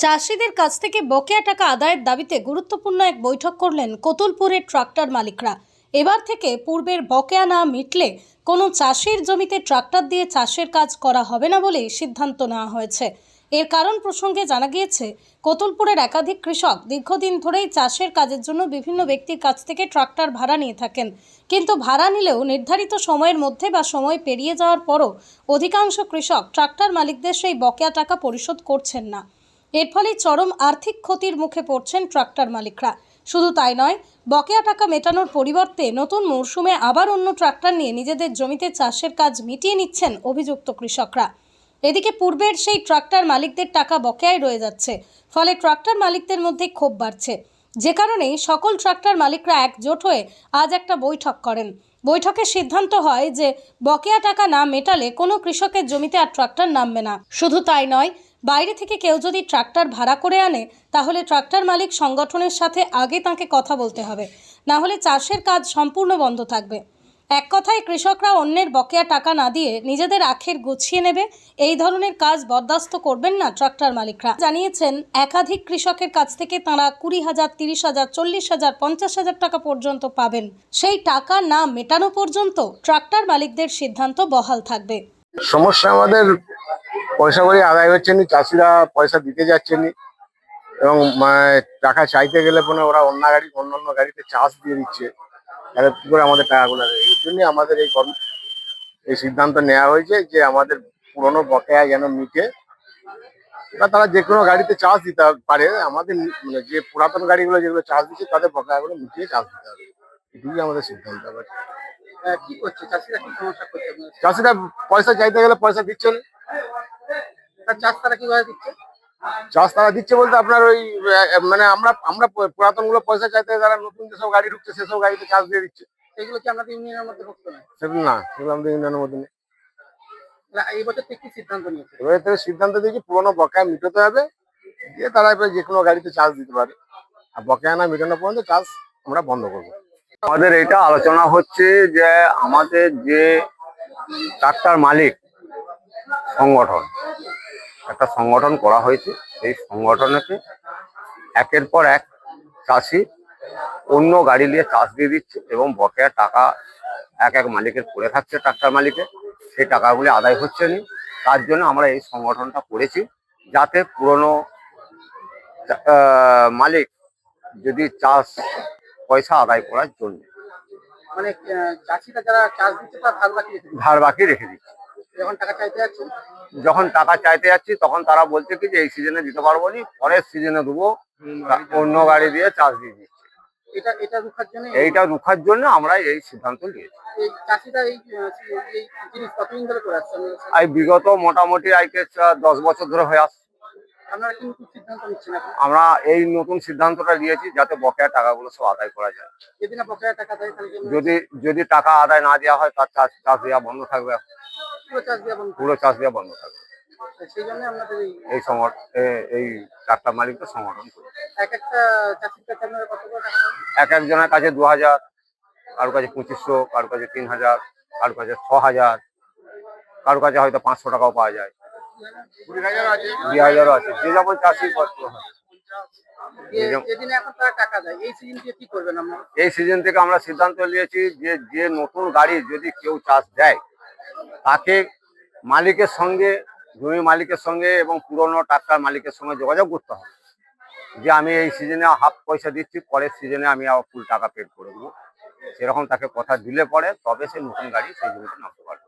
চাষিদের কাছ থেকে বকেয়া টাকা আদায়ের দাবিতে গুরুত্বপূর্ণ এক বৈঠক করলেন কতুলপুরের ট্রাক্টর মালিকরা। এবার থেকে পূর্বের বকেয়া না মিটলে কোনো চাষির জমিতে ট্রাক্টর দিয়ে চাষের কাজ করা হবে না বলে সিদ্ধান্ত নেওয়া হয়েছে। এর কারণ প্রসঙ্গে জানা গিয়েছে, কতুলপুরের একাধিক কৃষক দীর্ঘদিন ধরেই চাষের কাজের জন্য বিভিন্ন ব্যক্তির কাছ থেকে ট্রাক্টর ভাড়া নিয়ে থাকেন, কিন্তু ভাড়া নিলেও নির্ধারিত সময়ের মধ্যে বা সময় পেরিয়ে যাওয়ার পরও অধিকাংশ কৃষক ট্রাক্টর মালিকদের সেই বকেয়া টাকা পরিশোধ করছেন না। এর ফলে চরম আর্থিক ক্ষতির মুখে পড়ছেন ট্রাক্টর মালিকরা। শুধু তাই নয়, বকেয়া টাকা মেটানোর পরিবর্তে নতুন মরশুমে আবার অন্য ট্রাক্টর নিয়ে নিজেদের জমিতে চাষের কাজ মিটিয়ে নিচ্ছেন অভিযুক্ত কৃষকরা। এদিকে পূর্বের সেই ট্রাক্টর মালিকদের টাকা বকেয়ায় রয়ে যাচ্ছে, ফলে ট্রাক্টর মালিকদের মধ্যে ক্ষোভ বাড়ছে। যে কারণেই সকল ট্রাক্টর মালিকরা একজোট হয়ে আজ একটা বৈঠক করেন। বৈঠকে সিদ্ধান্ত হয় যে বকেয়া টাকা না মেটালে কোনো কৃষকের জমিতে আর ট্রাক্টর নামবে না। শুধু তাই নয়, বাইরে থেকে কেউ যদি ট্রাক্টর ভাড়া করে আনে তাহলে ট্রাক্টর মালিক সংগঠনের সাথে আগে তাকে কথা বলতে হবে, না হলে চাষের কাজ সম্পূর্ণ বন্ধ থাকবে। এক কথায় কৃষকরা অন্যের বকেয়া টাকা না দিয়ে নিজেদের আখের গুছিয়ে নেবে। এই ধরনের কাজ বরদাস্ত করবেন না ট্রাক্টর মালিকরা। জানিয়েছেন, একাধিক কৃষকের কাছ থেকে তাঁরা 20,000, 30,000, 40,000, 50,000 টাকা পর্যন্ত পাবেন। সেই টাকা না মেটানো পর্যন্ত ট্রাক্টর মালিকদের সিদ্ধান্ত বহাল থাকবে। সমস্যা আমাদের পয়সা করি আদায় হচ্ছে না, চাষিরা পয়সা দিতে যাচ্ছে না এবং টাকা চাইতে গেলে পরে ওরা অন্যান্য গাড়িতে চার্জ দিয়ে দিচ্ছে। তাহলে কি করে আমাদের টাকাগুলো দেবে? এই জন্যই আমাদের এই সিদ্ধান্ত নেওয়া হয়েছে যে আমাদের পুরনো বকেয়া যেন মিটে, বা তারা যে কোনো গাড়িতে চার্জ দিতে পারে। আমাদের যে পুরাতন গাড়িগুলো যেগুলো চার্জ দিচ্ছে তাদের বকেয়াগুলো মিটিয়ে চার্জ দিতে হবে, এটুকুই আমাদের সিদ্ধান্ত। আবার কি করছে চাষিরা, কি সমস্যা করছে? চাষিরা পয়সা চাইতে গেলে পয়সা দিচ্ছে না। তার চাষ তারা কিভাবে দিচ্ছে? চার্জ তারা দিচ্ছে বলতে আপনার ওই আমরা আমরা পুরাতন গুলো পয়সা চাইতে তারা নতুন যেসব গাড়ি ঢুকছে সেসব গাড়িতে চার্জ দিয়ে দিচ্ছে। সেগুলো কি আমাদের ইউনিয়নের মধ্যে ভুক্ত নয়? সেগুলো না, সেগুলো আমাদের ইউনিয়নের মধ্যে নেই। এই বছর থেকে কি সিদ্ধান্ত নিয়েছে? এবারে থেকে সিদ্ধান্ত দিয়েছি পুরোনো বকেয়া মিটাতে হবে, দিয়ে তারা এবার যে কোনো গাড়িতে চার্জ দিতে পারে। আর বকেয়া না মেটানো পর্যন্ত চার্জ আমরা বন্ধ করবো। আমাদের এটা আলোচনা হচ্ছে যে আমাদের যে ট্রাক্টর মালিক সংগঠন, একটা সংগঠন করা হয়েছে। সেই সংগঠনকে একের পর এক চাষি অন্য গাড়ি নিয়ে চাষ দিয়ে দিচ্ছে এবং বকেয়া টাকা এক এক মালিকের পড়ে থাকছে ট্রাক্টর মালিকের, সেই টাকাগুলি আদায় হচ্ছে না। তার জন্য আমরা এই সংগঠনটা করেছি, যাতে পুরনো মালিক যদি চাষ পয়সা আদায় করার জন্য মানে চাষিরা যারা চাষ দিচ্ছে তারা ধার বাকি রেখে দিচ্ছে। যখন টাকা চাইতে যাচ্ছে, যখন টাকা চাইতে যাচ্ছি তখন তারা বলছে কি যে এই সিজনে দিতে পারবো না, পরের সিজনে দেবো, অন্য গাড়ি দিয়ে চাষ দিয়ে দিচ্ছে। এটা রুখার জন্য এইটা রুখার জন্য আমরা এই সিদ্ধান্ত নিয়েছি। এই চাষিরা এই জিনিস কতদিন ধরে করে আসছে? আর বিগত মোটামুটি 10 বছর ধরে হয়ে আসছে। আপনারা কি নতুন সিদ্ধান্ত নিচ্ছেন এখন? আমরা এই নতুন সিদ্ধান্তটা নিয়েছি যাতে বকেয়া টাকাগুলো সব আদায় করা যায়। যদি না বকেয়া টাকা দেয় তাহলে যদি টাকা আদায় না দেওয়া হয় তার চাষ দেওয়া বন্ধ থাকবে, পুরো চাষ দেওয়া বন্ধ। পুরো চাষ দেওয়া বন্ধ থাকবে। সেই জন্য আপনাদের এই ট্রাক্টর মালিকদের সংগঠন করি। এক একটা চাষির কাছে আপনারা কত করে টাকা পান? এক একজনের কাছে 2,000, কারোর কাছে 2,500, কারোর কাছে 3,000, কারোর কাছে 6,000, কারোর কাছে হয়তো 500 টাকাও পাওয়া যায়, 2,000 আছে, যে যেমন চাষি করতে হয়। যেদিন এখন তারা টাকা দেয়, এই সিজন দিয়ে কি করবেন আপনারা? এই সিজন থেকে আমরা সিদ্ধান্ত নিয়েছি যে নতুন গাড়ি যদি কেউ চাষ দেয় তাকে মালিকের সঙ্গে, জমি মালিকের সঙ্গে এবং পুরনো ট্রাক্টর মালিকের সঙ্গে যোগাযোগ করতে হবে যে আমি এই সিজনে হাফ পয়সা দিচ্ছি, পরের সিজনে আমি আবার ফুল টাকা পেড করে দেবো। সেরকম তাকে কথা দিলে পরে তবে সে নতুন গাড়ি সেই জমিতে নামতে পারবে।